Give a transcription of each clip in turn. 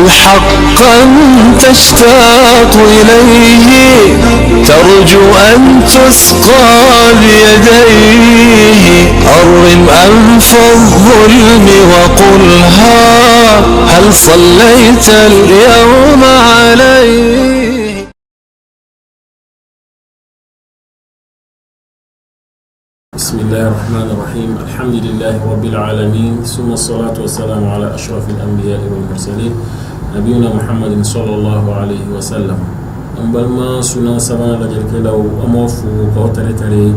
هل حقا تشتاق إليه ترجو أن تسقى بيديه أرم أنف الظلم وقلها هل صليت اليوم عليه. بسم الله الرحمن الرحيم. الحمد لله رب العالمين، ثم الصلاة والسلام على أشرف الأنبياء والمرسلين نبينا محمد صلى الله عليه وسلم. أمبالما سنة سبنا لجلكلو أموفو كوتريتري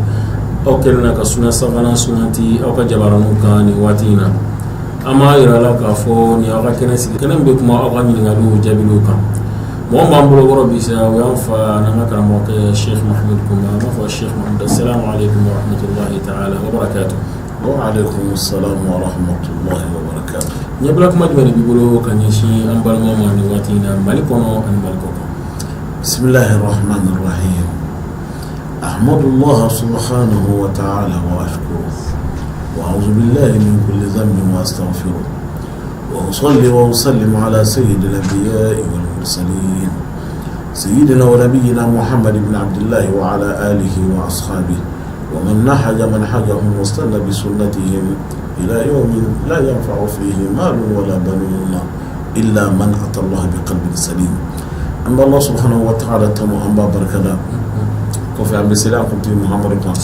أو كلنا كسنة سبنا سنتي أو كجبرانو كاني واتينا أما يرالا كافو نياغا كنسي كنن بكما أغا من غلو جابلوكا موما بلغورو بيسا وينفع نمكر موقع الشيخ محمود كما نفع الشيخ محمود. السلام عليكم ورحمة الله تعالى وبركاته. وعليكم السلام ورحمة الله وبركاته. نبلغ مجمل بيقولوا كان يشي أنبال موما نواتينا مالكونا أن مالكوكا. بسم الله الرحمن الرحيم. أحمد الله سبحانه وتعالى وأشكره وأعوذ بالله من كل ذنب وأستغفره وأصلي وأسلم على سيد الأنبياء والمرسلين سيدنا ونبينا محمد بن عبد الله وعلى آله وأصحابه ومن نحج منحجهم واستنى بسنتهم إلى يوم لا ينفع فيه مال ولا بنون إلا من أتى الله بقلب سليم. أما الله سبحانه وتعالى تمو أنبا بركدا كوفي عم بسلام كنت محمد كان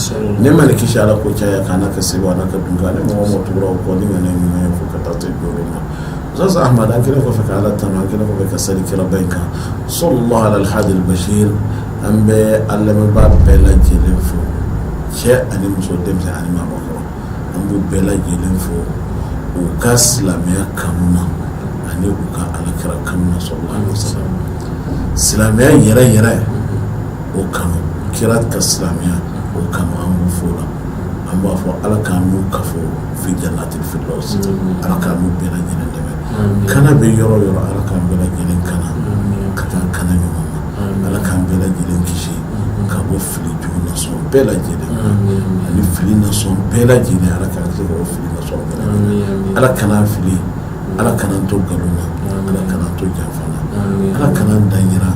نما لكيش على كوشايا كان كسبوا أنا كدنقاني ما هو مطبرا وقولي أنا من يفوق تطيبورنا زاز أحمد أنكنا كوفي على التمام أنكنا كوفي كسري كربينك صلى الله على الحادي البشير أم بألم باب بلا جلفو شيء أنا مسودم زي أنا ما بقرأ أم بلا جلفو وكاس لميا كمنا أنا وكا على كرا كمنا صلى الله عليه وسلم سلاميا يرى وكانوا كرات كسلاميا وكانوا أمو فولا أمو أفو على كانوا كفو في جنات الفردوس على كانوا بلا جنين دمين كان بيرو على كان بلا جنين كان يوم على كان بلا جنين كشي كابو فلي جونا صون بلا جنين يعني فلينا صون بلا جنين على كان كابو فلينا صون بلا جنين على كان فلي على كان توغلونا على كان توجافنا على كان دايرا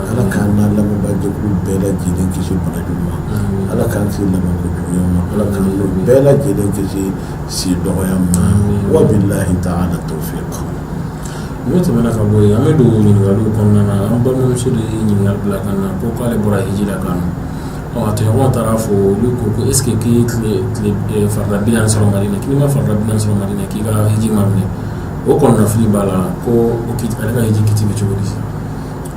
على كان لما بجكو بلا جنين كشي بلا جونا على كان في لما بجونا على كان بلا جنين كشي سي دوياما وبالله تعالى التوفيق. نوتي منا كابوي أمدو نيغالو كوننا أمبالو مسودي نيغال بلا كنا بوكالي برا هجيلا كانو أو أتيهون ترافو لوكو إسكي كي تلي فردبيان سلو مارينا كي ما فردبيان سلو مارينا كي غا هجي مامني وكونا في بالا كو وكيت ألغا هجي كتي بيشوغوليس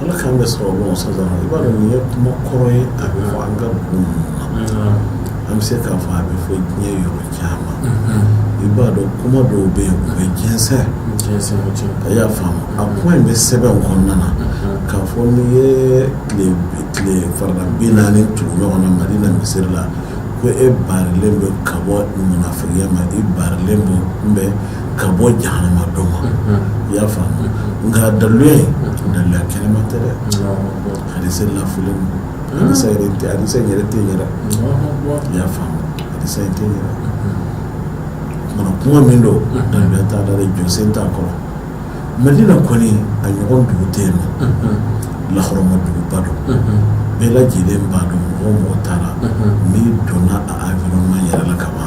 على كان بسرو بون سازانا يبالو نيب مكروي أبي فانغا بونا أمسيكا فابي فو نيو كاما ibado kuma do be jense ya fam akwai be sebe ngonna ka foni ye le farda binani tu ngona madina misirla ko e barlembe kabo munafiya ma e barlembe mbe kabo jahannama doma ya fam nga dalwe dalla kalima tere hadisi la fulim hadisi renti hadisi nyerete nyera ya fam hadisi nyera mana kuma min do dan be ta da jo senta ko madina ko ni a yogon du tema la horoma du bado be la jide bado o mo tara ni dona a environment yara la kama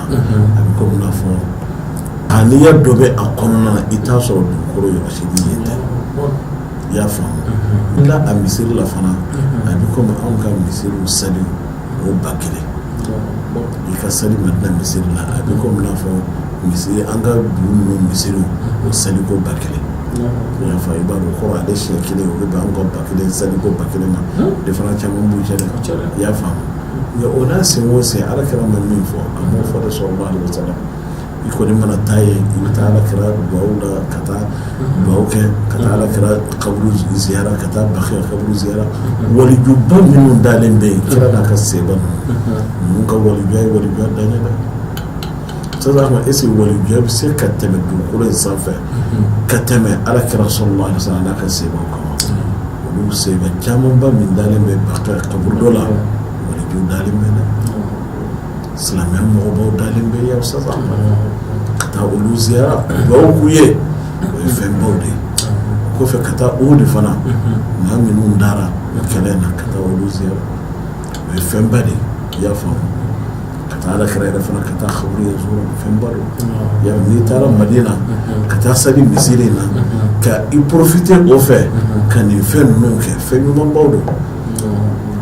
abi ko na fo ani ya do be akonna ita so du koro yo shidi yete ya fa la amisir la fana abi ko ma an ka misir musali o bakire ika sali madna misir la abi ko na fo misiri anga bunu misiru saliko bakile ya fa ibado ko ade shekile o be anga bakile saliko bakile ma difference mo bu jere ya fa ya ona se wo se ala kara man min fo amo fo da sallallahu alaihi wasallam iko ni mana taye ita ala kara bawda kata bawke kata ala kara qabru ziyara kata bakhiya qabru ziyara wali jubba min dalembe kira da ka seban mun ka wali jay da ne سأزعم اسم والجاب سير كتم الدخول الصافي كتم على كرسول الله صلى الله عليه وسلم ولو سيبا كامن با من دالم بقطع قبر دولار ولجو دالم بنا سلامي مغبو دالم بيا سأزعم كتا ولو زيارة ووكوية ويفهم بودي kɔfɛ ka taa o de fana maa minnu dara kɛlɛ na ka taa olu ziyara o ye fɛnba de i y'a faamu ka taa Alakira yɛrɛ fana ka taa xaburu ye zoro fɛnba do n'i taara Madina ka taa sali misiri na ka i profiter o fɛ ka nin fɛn ninnu kɛ fɛn ɲumanbaw do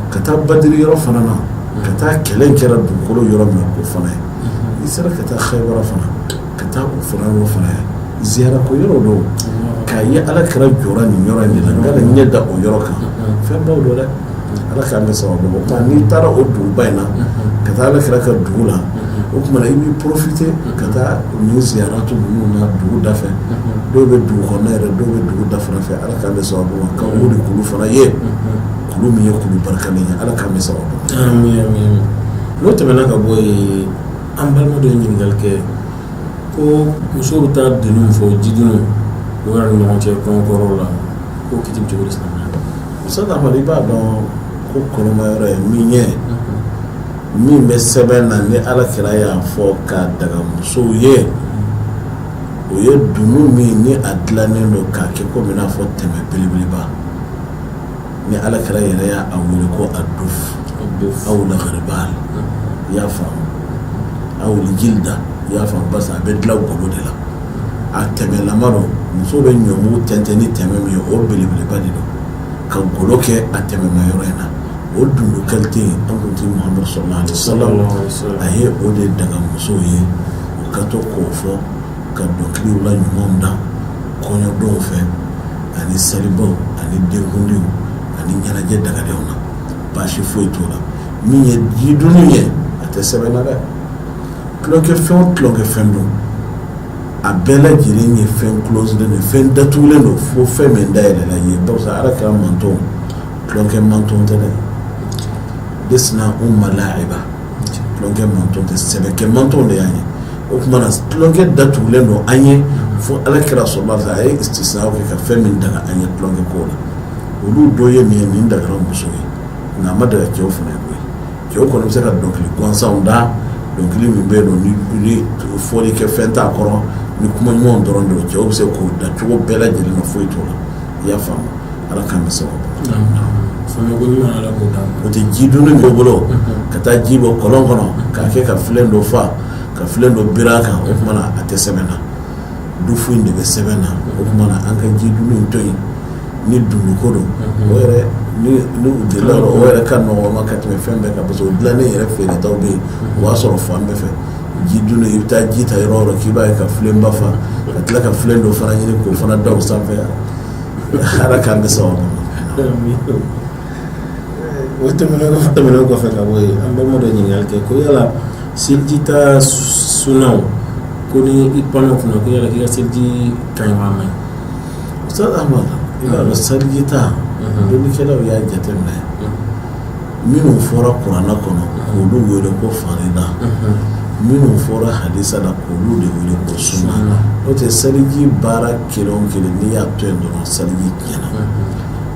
ka taa Badiri yɔrɔ fana na ka taa kɛlɛ kɛra dugukolo yɔrɔ min o fana ye i sera ka taa Xaybara fana ka taa o fana yɔrɔ fana ye ziyara ko yɔrɔ do k'a ye Alakira jɔra nin yɔrɔ in de la n ka ɲɛ da o yɔrɔ kan fɛnbaw do dɛ Ala k'an bɛ sababu o kuma n'i taara o duguba in na ka taa Alakira ka dugu la o kuma na i b'i profiter ka taa nin ziyaratu ninnu na dugu da fɛ dɔw bɛ dugu kɔnɔ yɛrɛ dɔw bɛ dugu da fana fɛ Ala k'an bɛ sababu ma ka o de kulu fana ye kulu min ye kulu barikalen ye Ala k'an bɛ sababu amin n'o tɛmɛna ka bɔ yen an balima dɔ ye ɲininkali kɛ ko muso bɛ taa denu fɔ jidunu o yɛrɛ ni ɲɔgɔn cɛ kɔnkɔrɔ la ko kiti bɛ cogo di silamɛya Ustaz Ahmad i b'a dɔn ko kɔnɔmayɔrɔ ye min ye min bɛ sɛbɛn na ni Alakira y'a fɔ k'a daga musow ye o ye dunu min ni a dilannen do k'a kɛ komi i n'a fɔ tɛmɛ belebeleba ni Alakira yɛrɛ y'a wele ko aduf aw lagaribal i y'a faamu aw jilda i y'a faamu parce que a bɛ dilan golo de la a tɛmɛlama do muso bɛ ɲɔmugu tɛntɛn ni tɛmɛ min ye o belebeleba de do ka golo kɛ a tɛmɛmayɔrɔ in na o dundu qualité an kun ti Muhammad sallallahu alaihi wasallam a ye o de daga musow ye o ka to k'o fɔ ka dɔnkiliw la ɲumanw da kɔɲɔdonw fɛ ani salibaw ani denkundiw ani ɲɛnajɛ dagadenw na baasi foyi t'o la min ye jidunu ye a tɛ sɛbɛn na dɛ tulonkɛfɛn o tulonkɛfɛn don a bɛɛ lajɛlen ye fɛn closilen de fɛn datugulen do fo fɛn min dayɛlɛla ye barisa Alakira mantonw tulonkɛ mantonw tɛ dɛ desina malaiba tulonkɛ mantonw tɛ sɛbɛkɛ mantonw de y'an ye o kuma na tulonkɛ datugulen do an ye fo Alakira sallallahu alaihi wasallam a ye istisna kɛ ka fɛn min daga an ye tulonkɛ ko la olu dɔ ye min ye nin dagara muso ye nka a ma daga cɛw fana ye koyi cɛw kɔni bɛ se ka dɔnkili gansanw da dɔnkili min bɛ yen nɔ ni fɔli kɛ fɛn t'a kɔrɔ ni kuma ɲumanw dɔrɔn de cɛw bɛ se k'o da cogo bɛɛ lajɛlen na foyi t'o la i y'a faamu Ala k'an bɛ sababu o tɛ jidunu b'o bolo ka taa ji bɔ kɔlɔn kɔnɔ k'a kɛ ka filen dɔ fa ka filen dɔ biri a kan o kuma na a tɛ sɛbɛn na dufu in de bɛ sɛbɛn na o kuma na an ka jidunu in to yen ni dunduko don o yɛrɛ ni u delila o yɛrɛ ka nɔgɔ ma ka tɛmɛ fɛn bɛɛ kan parce que o dilannen yɛrɛ feeretaw bɛ yen o b'a sɔrɔ fan bɛɛ fɛ ji dunu i bɛ taa ji ta yɔrɔ o yɔrɔ k'i b'a ye ka filen ba fa ka tila ka filen dɔ fana ɲini k'o fana da o sanfɛ Ala k'an bɛ sababu o tɛmɛnen kɔfɛ ka bɔ yen an balima dɔ ɲininkali kɛ ko yala seliji ta sunaw ko ni i panna o kunna ko yala k'i ka seliji ka ɲi wa ma ɲi Ustaz Ahmad i b'a dɔn seliji ta dɔnnikɛlaw y'a jateminɛ minnu fɔra kuranna kɔnɔ k'olu wele ko farida minnu fɔra hadisa la k'olu de wele ko sunna n'o tɛ seliji baara kelen o kelen n'i y'a to yen dɔrɔn seliji tiɲɛna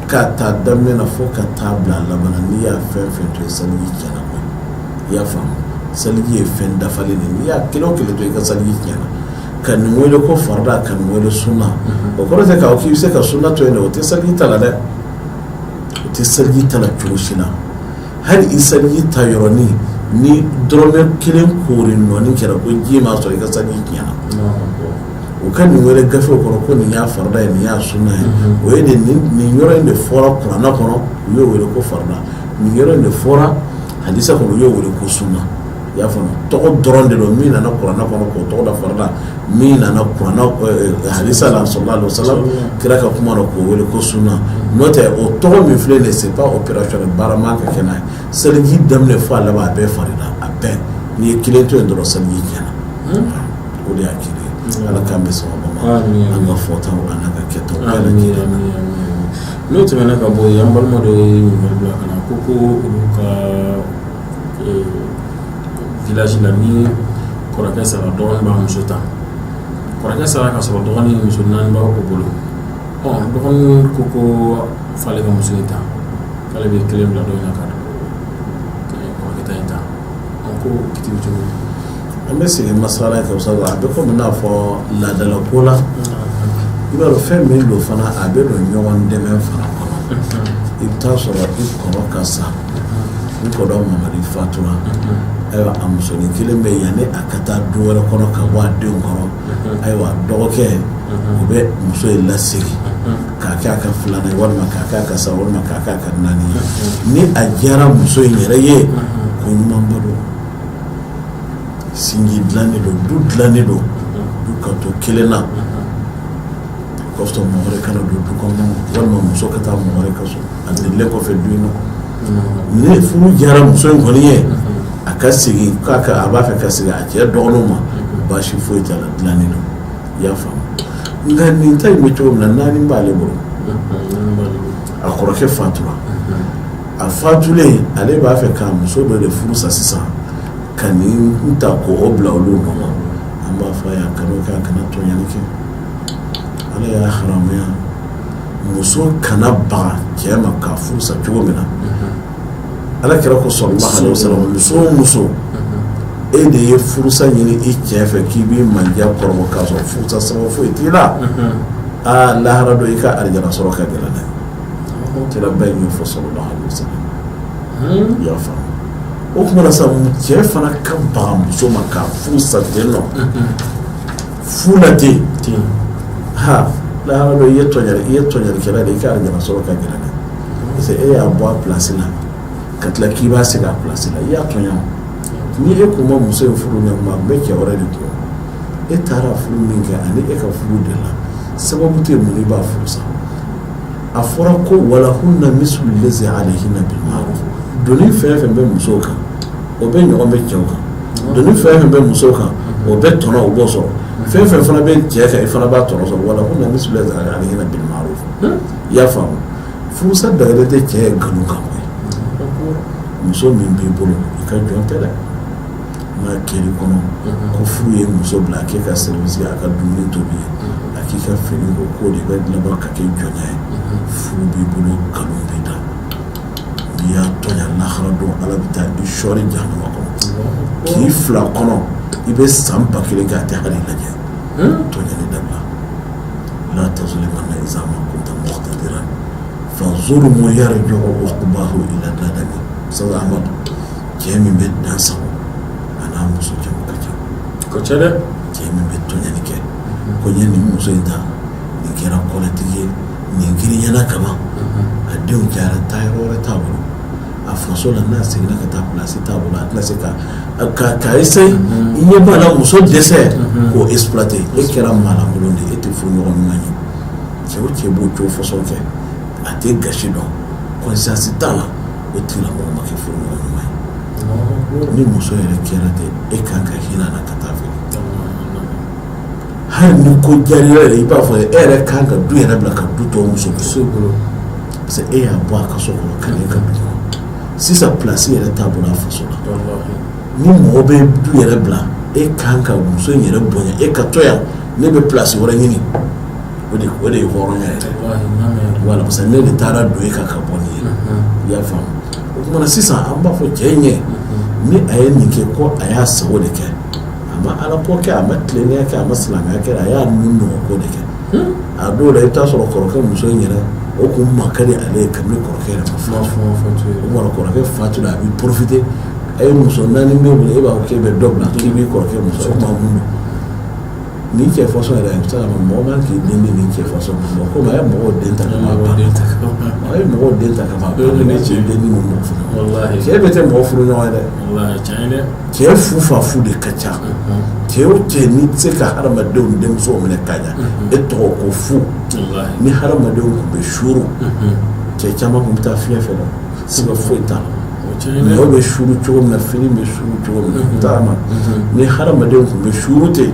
k'a ta daminɛ na fo ka taa bila laban na n'i y'a fɛn fɛn to yen seliji tiɲɛna koyi i y'a faamu seliji ye fɛn dafalen de n'i y'a kelen o kelen to yen i ka seliji tiɲɛna ka nin wele ko farida ka nin wele sunna o kɔrɔ tɛ k'a fɔ k'i bɛ se ka sunna to yen dɛ o tɛ seliji ta la dɛ o tɛ seliji ta la cogo si la hali i seliji ta yɔrɔnin ni dɔrɔmɛ kelen koori nɔɔni kɛra ko ji m'a sɔrɔ i ka seliji tiɲɛna o ka nin wele gafew kɔnɔ ko nin y'a farida ye nin y'a sunna ye o ye nin yɔrɔ in de fɔra kuranna kɔnɔ u y'o wele ko farida nin yɔrɔ in de fɔra hadisa kɔnɔ u y'o wele ko sunna i y'a faamu tɔgɔ dɔrɔn de don min nana kuranna kɔnɔ k'o tɔgɔ da farida min nana kuranna hadisa la sallallahu alaihi wasallam kira ka kuma na k'o wele ko sunna n'o tɛ o tɔgɔ min filɛ nin ye c'est pas opérationnel baara man ka kɛ n'a ye seliji daminɛ fo a laban a bɛɛ farida a bɛɛ n'i ye kelen to yen dɔrɔn seliji tiɲɛna o de y'a kelen Ala k'an bɛ sababu ma an ka fɔtaw a n'an ka kɛtaw bɛɛ lajɛlen n'o tɛmɛna ka bɔ yen an balima dɔ ye ɲininkali bila ka na ko olu ka village la ni kɔrɔkɛ sara dɔgɔnin b'a muso ta kɔrɔkɛ sara ka sɔrɔ dɔgɔnin ni muso naani b'a o bolo dɔgɔnin ko f'ale ka muso in ta k'ale bɛ kelen bila dɔ in na ka kɔrɔkɛ ta in ta ko kiti bɛ cogo di an bɛ segin masala in kan a bɛ komi n'a fɔ laadala ko la i b'a dɔn fɛn min don fana a bɛ don ɲɔgɔn dɛmɛ fana kɔnɔ i bɛ taa sɔrɔ i kɔrɔ ka sa n kɔrɔ Mamadi fatura ayiwa a musonin kelen bɛ yanni a ka taa du wɛrɛ kɔnɔ ka bɔ a denw kɔrɔ ayiwa dɔgɔkɛ o bɛ muso in lasigi k'a kɛ a ka filanan ye walima k'a kɛ a ka saba walima k'a kɛ a ka naani ye ni a diyara muso in yɛrɛ ye ko ɲumanba don sinji dilannen don du dilannen don du ka to kelen na kɔfɛ mɔgɔ wɛrɛ kana don du kɔnɔ walima muso ka taa mɔgɔ wɛrɛ ka so a delilen kɔfɛ du in na ni furu diyara muso in kɔni ye a ka segin a b'a fɛ ka segin a cɛ dɔgɔninw ma baasi foyi t'a la dilannen don i y'a faamu nka nin ta in bɛ cogo min na naani b'ale bolo a kɔrɔkɛ fatura a fatulen ale b'a fɛ ka muso dɔ de furu sa sisan ka nin ta ko o bila olu nɔ na an b'a fɔ a ye a kana o kɛ a kana tɔɲɔni kɛ ala y'a haramuya muso kana baga cɛ ma k'a furu sa cogo min na ala kɛra ko sallallahu alaihi wasallam muso o muso e de ye furusa ɲini i cɛ fɛ k'i b'i manja kɔrɔbɔ k'a sɔrɔ furusa sababu foyi t'i la lahara dɔ i ka arijana sɔrɔ ka gɛlɛn dɛ kira ba in ɲɛfɔ sallallahu alaihi wasallam i y'a faamu o tuma na sa cɛ fana ka baga muso ma k'a furusa ten nɔ fu la ten ha lahara dɔ i ye tɔɲalikɛla de i ka arijana sɔrɔ ka gɛlɛn dɛ parce que e y'a bɔ a pilasi la ka tila k'i b'a segin a pilasi la i y'a tɔɲa ni e kun ma muso in furu ne ma bɛ cɛ wɛrɛ de kun e taara furu min kɛ ani e ka furu de la sababu tɛ mun i b'a furu sa a fɔra ko wala hunna mislu lazi alayhinna bil ma'ruf doni fɛn fɛn bɛ musow kan o bɛ ɲɔgɔn bɛ cɛw kan doni fɛn fɛn bɛ musow kan o bɛ tɔnɔ o b'o sɔrɔ fɛn fɛn fana bɛ cɛ kan i fana b'a tɔnɔ sɔrɔ wala hunna mislu lazi alayhinna bil ma'ruf i y'a faamu furusa dagɛrɛ tɛ cɛ ye nkalon kan muso min b'i bolo i ka jɔn tɛ dɛ n'a kɛli kɔnɔ ko furu ye muso bila a k'e ka service a ka dumuni tobi ye a k'i ka fini ko k'o de bɛ laban ka kɛ jɔnya ye furu b'i bolo nkalon b'i da n'i y'a tɔɲa lahara don ala bɛ taa i sɔɔri jahanama kɔnɔ k'i fila kɔnɔ i bɛ san 1000 kɛ a tɛ hali lajɛ tɔɲani dabila la tazulimanna iza ma kunta muqtadiran fa zulmu yarji'u uqbahu ila nadami sabu amadu cɛ min bɛ dan sago a n'a muso jamu ka ca kosɛbɛ cɛ min bɛ tɔɲani kɛ ko n ye nin muso in ta nin kɛra kɔlɛtigi ye nin girinyana kama a denw jara taa yɔrɔ wɛrɛ t'a bolo a faso la n'a seginna ka taa pilasi t'a bolo a tɛna se ka essaye i ɲɛ b'a la muso dɛsɛ k'o exploiter e kɛra maalankolon de e tɛ furu ɲɔgɔn ɲuman ye cɛ o cɛ b'o cogo fɔsɔn kɛ a tɛ gasi dɔn conscience t'a la o tigilamɔgɔ ma kɛ furu ɲɔgɔn ɲuman ye ni muso yɛrɛ kɛra ten e kan ka hinɛ a la ka taa fɛ hali ni ko diyara yɛrɛ i b'a fɔ e yɛrɛ kan ka du yɛrɛ bila ka du tɔw muso bolo parce que e y'a bɔ a ka so kɔnɔ ka n'e ka du kɔnɔ sisan place yɛrɛ t'a bolo a faso la ni mɔgɔ bɛ du yɛrɛ bila e kan ka muso in yɛrɛ bonya e ka to yan ne bɛ place wɛrɛ ɲini o de ye hɔrɔnya yɛrɛ wala parce que ne de taara don e kan ka bɔ nin ye i y'a faamu o tuma na sisan an b'a fɔ cɛ ɲɛ ni a ye nin kɛ ko a y'a sago de kɛ a ma ala ko kɛ a ma tilennenya kɛ a ma silamɛya kɛ a y'a nun nɔgɔ ko de kɛ a dɔw la i bɛ taa sɔrɔ kɔrɔkɛ muso in yɛrɛ o kun ma ka di ale ye kabini kɔrɔkɛ yɛrɛ ma fatu o mana kɔrɔkɛ fatu la a bɛ profiter a ye muso 4 bɛ bolo e b'a fɔ k'e bɛ dɔ bila k'i b'i kɔrɔkɛ muso o ma mun don nin cɛ façon yɛrɛ i bɛ se ka mɔgɔ man k'i den di nin cɛ façon ma komi a ye mɔgɔw den ta ka ban a ye mɔgɔw den ta ka ban ne cɛ den ni mɔgɔ furu cɛ bɛ tɛ mɔgɔ furu ɲɔgɔn ye dɛ cɛ fu fa fu de ka ca cɛ o cɛ n'i tɛ se ka hadamadenw denmusow minɛ ka ɲa e tɔgɔ ko fu ni hadamadenw tun bɛ suru cɛ caman tun bɛ taa fiɲɛ fɛ dɛ siga foyi t'a la mɔgɔ bɛ suru cogo min na fini bɛ suru cogo min na taama ni hadamadenw tun bɛ suru ten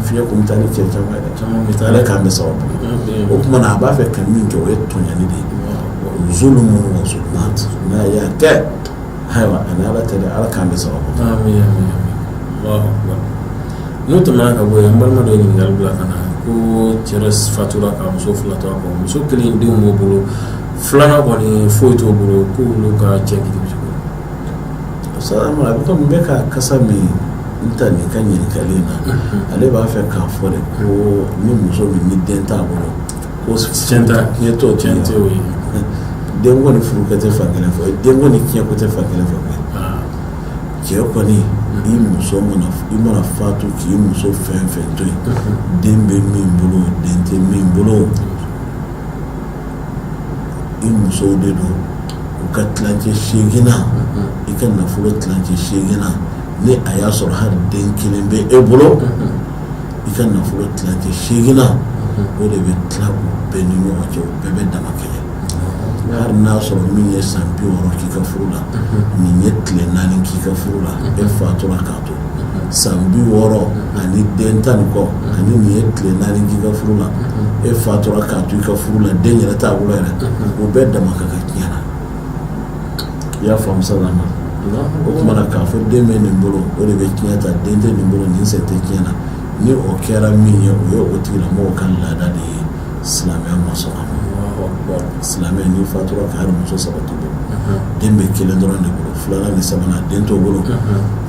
fiɲɛ tun bɛ taa ni cɛ caman ye dɛ ala k'an bɛ sababu o tuma na a b'a fɛ ka min kɛ o ye tɔɲani de ye zulumu wa zulumat n'a y'a kɛ ayiwa ani ala tɛ dɛ ala k'an bɛ sababu n'o tɛmɛna ka bɔ yen n balima dɔ ye ɲininkali bila ka na ko cɛ dɔ fatura ka muso 2 to a kɔ muso 1 denw b'o bolo 2nan kɔni foyi t'o bolo k'olu ka cɛ kiti salamu a bɛ komi n bɛ ka kasa min nta ni ka ɲininkali na ale b'a fɛ k'a fɔ de ko ni muso min ni den t'a bolo ko tiɲɛ t'o tiɲɛ t'o ye den kɔni furukɛ tɛ fan kelen fɛ den kɔni tiɲɛko tɛ fan kelen fɛ cɛ kɔni i mana fatu k'i muso fɛn fɛn to yen den bɛ min bolo den tɛ min bolo i musow de don u ka tilancɛ 8 i ka nafolo tilancɛ 8 ni a y'a sɔrɔ hali den kelen bɛ e bolo i ka nafolo tilancɛ 8 o de bɛ tila u bɛɛ ni ɲɔgɔn cɛ u bɛɛ bɛ dama kɛɲɛ hali n'a sɔrɔ min ye san 60 k'i ka furu la nin ye tile 4 k'i ka furu la e fatura k'a to san 60 ani den 10 kɔ ani nin ye tile 4 k'i ka furu la e fatura k'a to i ka furu la den yɛrɛ t'a bolo yɛrɛ o bɛɛ dama ka kɛ tiɲɛ na i y'a faamu sa la o tuma na k'a fɔ den bɛ nin bolo o de bɛ tiɲɛ ta den tɛ nin bolo nin sen tɛ tiɲɛ na ni o kɛra min ye o ye o tigilamɔgɔw ka laada de ye silamɛya ma sɔn a ma silamɛya ni fatura ka hali muso 3 t'o bolo den bɛ 1 dɔrɔn de bolo 2nan ni 3nan den t'o bolo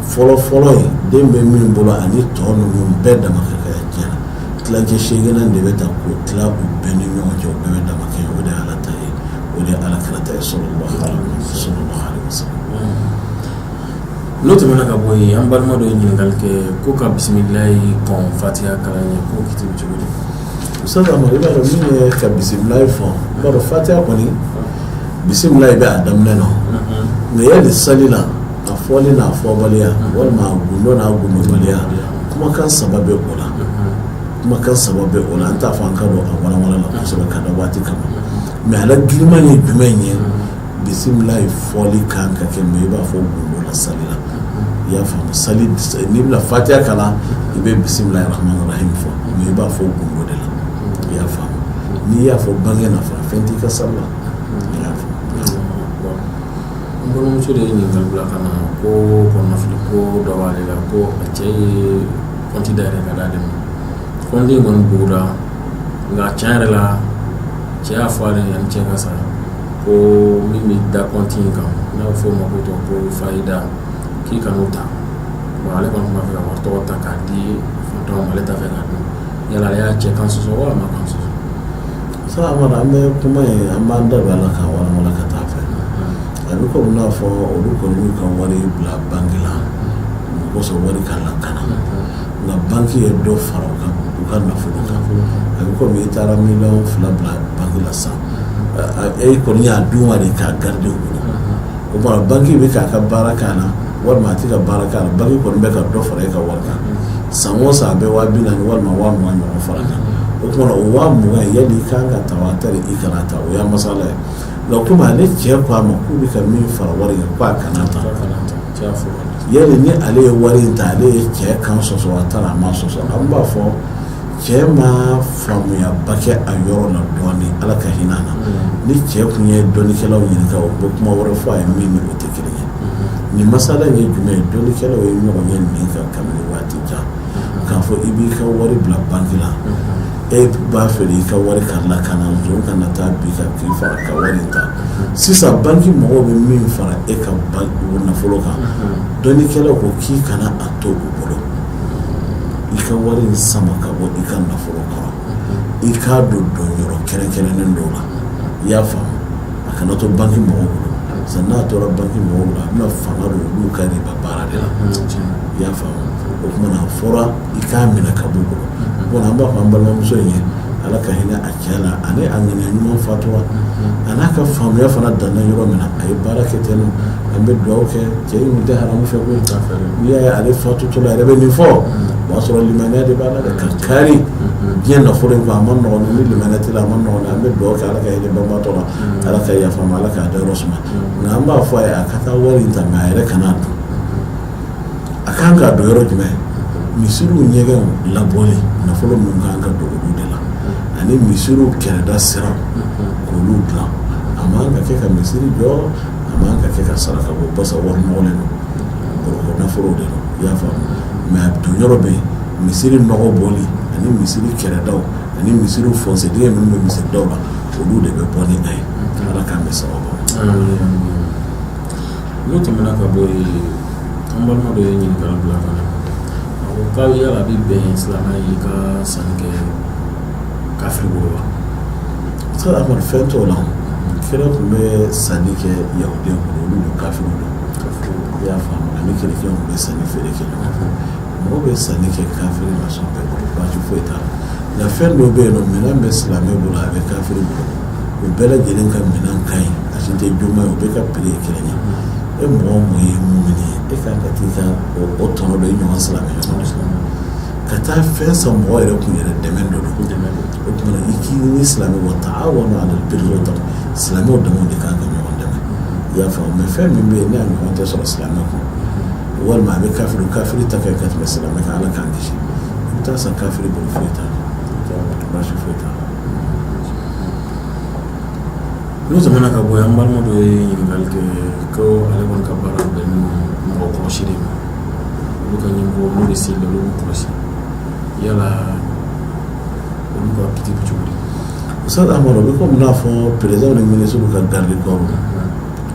fɔlɔ ye den bɛ min bolo ani tɔ ninnu bɛɛ dama ka kɛ tiɲɛ na tilancɛ 8 de bɛ ta k'o tila u bɛɛ ni ɲɔgɔn cɛ o bɛɛ bɛ dama kɛ o de ye Ala ta ye o de ye Alakira ta ye sallallahu alaihi wasallam. N'o tɛmɛna ka bɔ yen an balima dɔ ye ɲininkali kɛ ko ka bisimilayi kɔn fatiha kalan ye ko kiti bɛ cogo di Ustaz Amadu i b'a dɔn min ye ka bisimilayi fɔ i b'a dɔn fatiha kɔni bisimilayi bɛ a daminɛ na mais yali sali la a fɔli n'a fɔbaliya walima a gundo n'a gundobaliya kumakan 3 bɛ o la kumakan 3 bɛ o la an t'a fɔ an ka don a walawala la kosɛbɛ ka da waati kama mais ala giriman ye jumɛn ye bisimilayi fɔli kan ka kɛ mais i b'a fɔ gundo la sali la i y'a faamu sali n'i bɛna fatiha kalan i bɛ bisimilayi rahmani rahim fɔ mais i b'a fɔ gundo de la i y'a faamu n'i y'a fɔ bange nafa fɛn t'i ka sali la i y'a faamu. N balimamuso de ye ɲininkali bila ka na ko kɔnɔnafili ko dɔ b'ale la ko a cɛ ye kɔnti dayɛlɛ ka d'ale ma kɔnti in kɔni bugura nka tiɲɛ yɛrɛ la cɛ y'a fɔ ale yanni cɛ ka sa ko min bɛ da kɔnti in kan n'a bɛ f'o ma ko fayida k'i kan'o ta bon ale kɔni b'a fɛ ka wari tɔgɔ ta k'a di fantanw ma ale t'a fɛ k'a dun yala ale y'a cɛ kan sɔsɔ walima kan sɔsɔ. Sa Amadu an bɛ kuma ye an b'an da don a la k'a walawala ka taa fɛ a bɛ komi n'a fɔ olu kɔni y'u ka wari bila banki la o kosɔn wari ka lakana nka banki ye dɔ fara u ka nafolo kan a bɛ komi i taara miliyɔn 2 bila banki la sisan e kɔni y'a dun wa de k'a garder u bolo o kumana banki bɛ k'a ka baara k'a la walima a tɛ ka baara k'a la banki kɔni bɛ ka dɔ fara e ka wari kan san o san a bɛ 40,000 walima 20,000 ɲɔgɔn fara kan o kumana o 20,000 yali i kan ka ta wa tari i kana ta o y'a masala ye nka komi ale cɛ ko a ma k'u bɛ ka min fara wari kan k'a kana ta yali ni ale ye wari in ta ale ye cɛ kan sɔsɔ a taara a ma sɔsɔ an b'a fɔ cɛ ma faamuyaba kɛ a yɔrɔ la dɔɔnin ala ka hinɛ na ni cɛ kun ye dɔnnikɛlaw ɲininka o bɛ kuma wɛrɛ fɔ a ye min ni o tɛ kelen ye nin masala in ye jumɛn ye dɔnnikɛlaw ye ɲɔgɔn ye nin kan kabini waati jan k'a fɔ i b'i ka wari bila banki la e b'a fɛ i ka wari karila ka na zon ka na taa bi ka k'i fara ka wari ta sisan banki mɔgɔw bɛ min fara e ka nafolo kan dɔnnikɛlaw ko k'i kana a to u bolo i ka wari in sama ka bɔ i ka nafolo kɔrɔ i k'a don yɔrɔ kɛrɛnkɛrɛnnen dɔw la i y'a faamu a kana to banki mɔgɔw bolo sisan n'a tora banki mɔgɔw bolo a bɛna fanga don olu ka riba baara de la i y'a faamu o kumana a fɔra i k'a minɛ ka bɔ bolo bon an b'a fɔ an balimamuso in ye ala ka hinɛ a cɛ la ani a ŋaniya ɲuman fatura a n'a ka faamuya fana danna yɔrɔ min na a ye baara kɛ ten an bɛ dugawu kɛ cɛ in tun tɛ haramu fɛ koyi n'i y'a ye ale fatutɔ la a yɛrɛ bɛ nin fɔ o b'a sɔrɔ limaniya de b'a la dɛ ka kari diɲɛ nafolo in kɔ a ma nɔgɔn ni limaniya tɛ la a ma nɔgɔn an bɛ dugawu kɛ ala ka hinɛ banbatɔ la ala ka yafa ma ala k'a dayɔrɔ suma nka an b'a fɔ a ye a ka taa wari in ta mɛ a yɛrɛ kana dun a kan k'a don yɔrɔ jumɛn misiriw ɲɛgɛnw labɔli nafolo min kan ka don olu de la ani misiriw kɛrɛda siraw k'olu dilan a man ka kɛ ka misiri jɔ a man ka kɛ ka saraka bɔ basa wari nɔgɔlen don o nafolo de don i y'a faamu mɛ a don yɔrɔ bɛ yen misiri nɔgɔ bɔli ani misiri kɛrɛdaw ani misiriw fɔnsedingɛ minnu bɛ misiridaw la olu de bɛ bɔ ni a ye ala k'an bɛ sababu n'o tɛmɛna ka bɔ yen an balima dɔ ye ɲininkali bila ka na ka yala bi bɛn silamɛ yi ka sanni kɛ kafiri bolo wa? Sɔrɔ Amadu fɛn t'o la kira tun bɛ sanni kɛ yahudiw bolo olu don kafiriw don i y'a faamu ani kerecɛnw tun bɛ sanni feere kɛ ɲɔgɔn fɛ mɔgɔw bɛ sanni kɛ kafiri ma sɔn bɛɛ bolo baasi foyi t'a la nka fɛn dɔw bɛ yen nɔ minɛn bɛ silamɛ bolo a bɛ kafiri bolo u bɛɛ lajɛlen ka minɛn ka ɲi a si tɛ joma ye u bɛ ka piri kelen ye e mɔgɔ o mɔgɔ ye mumini ye e kan ka t'i ka o tɔnɔ dɔ i ɲɔgɔn silamɛ ka taa fɛn san mɔgɔ yɛrɛ kun yɛrɛ dɛmɛ dɔ don o tuma i k'i ni silamɛ wa ta'awanu 'alal birri wat taqwa silamɛw damaw de kan ka ɲɔgɔn dɛmɛ i y'a faamu mɛ fɛn min bɛ yen n'a ɲɔgɔn tɛ sɔrɔ silamɛ kun walima a bɛ kafiri ta kɛ ka tɛmɛ silamɛ kan ala k'an kisi i bɛ taa san kafiri bolo foyi t'a la baasi foyi t'a la. N'o tɛmɛna ka bɔ yen an balima dɔ ye ɲininkali kɛ ko ale kɔni ka baara bɛnnen mɔgɔ kɔlɔsi de ma olu ka ɲɛmɔgɔ olu bɛ se olu b'u kɔlɔsi yala olu ka kiti bɛ cogo di? Ustaz Amadu bɛ komi n'a fɔ président ni ministre ka garde corps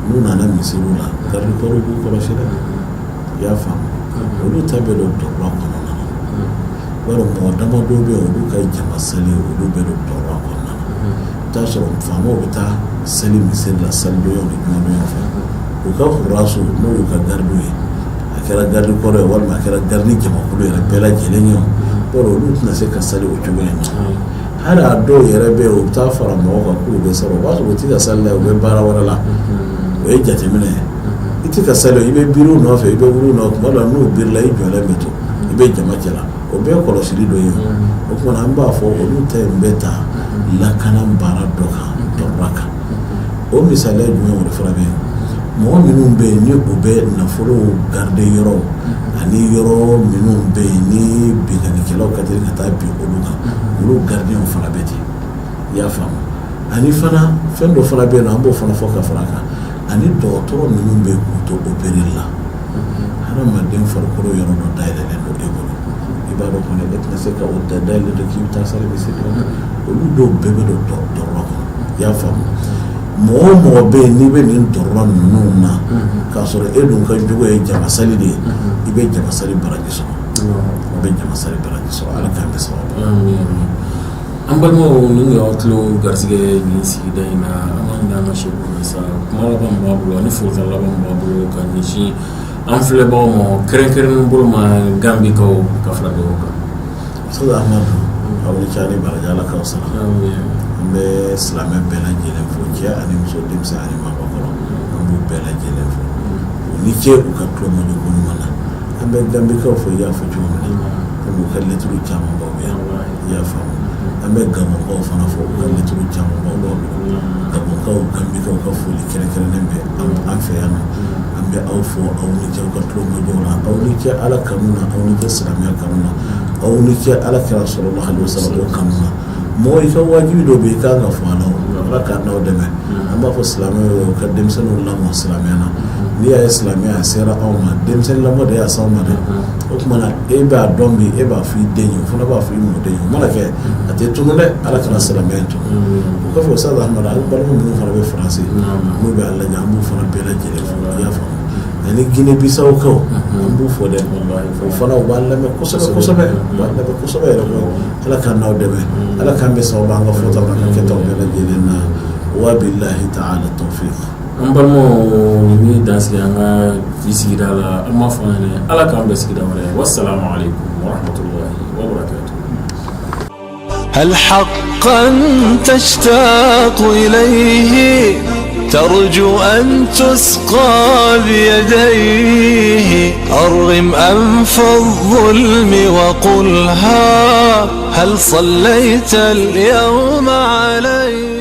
n'u nana misiriw la garde corps b'u kɔlɔsi dɛ i y'a faamu olu ta bɛ don dɔgɔtɔrɔya kɔnɔna na bari mɔgɔ damadɔ bɛ yen olu ka jama seli olu bɛ don dɔgɔtɔrɔya kɔnɔna na i t'a sɔrɔ faamaw bɛ taa seli misiri la selidonya ni jumadonya fɛ u ka hurasu n'o y'u ka gardiw ye a kɛra garde corps ye walima a kɛra garde jamakulu yɛrɛ bɛɛ lajɛlen ye bari olu tɛna se ka seli o cogo in na hali a dɔw yɛrɛ bɛ yen u bɛ taa fara mɔgɔw kan k'u bɛ sara o b'a sɔrɔ u tɛ ka seli la u bɛ baara wɛrɛ la o ye jateminɛ ye i tɛ ka seli i bɛ biriw nɔfɛ i bɛ wuluw nɔfɛ tuma dɔ la n'u birila i jɔlen bɛ to i bɛ jama cɛla o bɛɛ kɔlɔsili dɔ ye o tuma an b'a fɔ olu ta in bɛ ta lakana baara dɔ kan dɔgɔtɔrɔya kan o misaliya jumɛn o de fana bɛ yen mɔgɔ minnu bɛ yen ni u bɛ nafolo garde yɔrɔw ani yɔrɔ minnu bɛ yen ni binkannikɛlaw ka teli ka taa bin olu kan olu gardiɲɛw fana bɛ ten i y'a faamu ani fana fɛn dɔ fana bɛ yen nɔ an b'o fana fɔ ka fara a kan ani dɔgɔtɔrɔ minnu bɛ k'u to opereli la hadamaden farikolo yɔrɔ dɔ dayɛlɛlen don e bolo i b'a dɔn kɔni e tɛna se ka o dayɛlɛ dɔ k'i bɛ taa sali bɛ se dɔrɔn olu dɔw bɛɛ bɛ don dɔgɔtɔrɔya kɔnɔ i y'a faamu mɔgɔ o mɔgɔ bɛ yen n'i bɛ nin dɔgɔtɔrɔya ninnu na k'a sɔrɔ e dun ka jogo ye jamasali de ye i bɛ jamasali baraji sɔrɔ i bɛ jamasali baraji sɔrɔ ala k'an bɛ sababu an balimaw ni y'aw tulo garisɛgɛ nin sigida in na an ka ɲin'an ka seko na sa kuma laban min b'a bolo ani folikan laban min b'a bolo ka ɲɛsin an filɛbagaw ma kɛrɛnkɛrɛnnen bolo ma Gambikaw ka fara ɲɔgɔn kan. Ustaz Amadu aw ni ce ani baraji ala k'aw sara an bɛ silamɛ bɛɛ lajɛlen fo cɛ ani muso denmisɛn ani maabakɔrɔ an b'u bɛɛ lajɛlen fo u ni ce u ka tulomajɔ ko ɲuman na an bɛ Gambikaw fo i y'a fɔ cogo min na komi u ka lɛtiri caman b'aw ye i y'a faamu an bɛ Gabɔnkaw fana fo u ka lɛtiri caman b'aw bolo Gabɔnkaw Gambikaw ka foli kɛrɛnkɛrɛnnen bɛ an fɛ yan nɔ an bɛ aw fo aw ni ce ka tulomajɔ la aw ni ce ala kanu na aw ni ce silamɛya kanu na aw ni ce ala kira sallallahu alaihi wasallam o kanu na mɔgɔ i ka wajibi dɔ bɛ yen i kan ka fɔ a la ala k'a n'aw dɛmɛ an b'a fɔ silamɛw ka denmisɛnninw lamɔ silamɛya na n'i y'a ye silamɛya sera aw ma denmisɛnnin lamɔ de y'a s'aw ma dɛ o tuma na e b'a dɔn bi e b'a fɔ i den ye o fana b'a fɔ i mɔden ye o mana kɛ a tɛ tunu dɛ ala kana silamɛya in tunu o kɔfɛ Ustaz Amadu an balima minnu fana bɛ Faransi n'u bɛ a lajɛ an b'u fana bɛɛ lajɛlen fo i y'a faamu ani Guinée Bissau kaw an b'u fɔ dɛ o fana u b'a lamɛn kosɛbɛ kosɛbɛ u b'a lamɛn kosɛbɛ yɛrɛ koyi ala k'an n'aw dɛmɛ ala k'an bɛ sababu an ka fɔtaw n'an ka kɛtaw bɛɛ lajɛlen na wa billahi ta'ala tawfiq. An balimaw ni dansigi an ka bi sigida la an b'a fɔ an ɲɛna ala k'an bɛɛ sigida wɛrɛ wassalamu alaikum warahmatullahi wabarakatuh. هل حقا تشتاق إليه ترجو أن تسقى بيديه أرغم أنف الظلم وقلها هل صليت اليوم عليه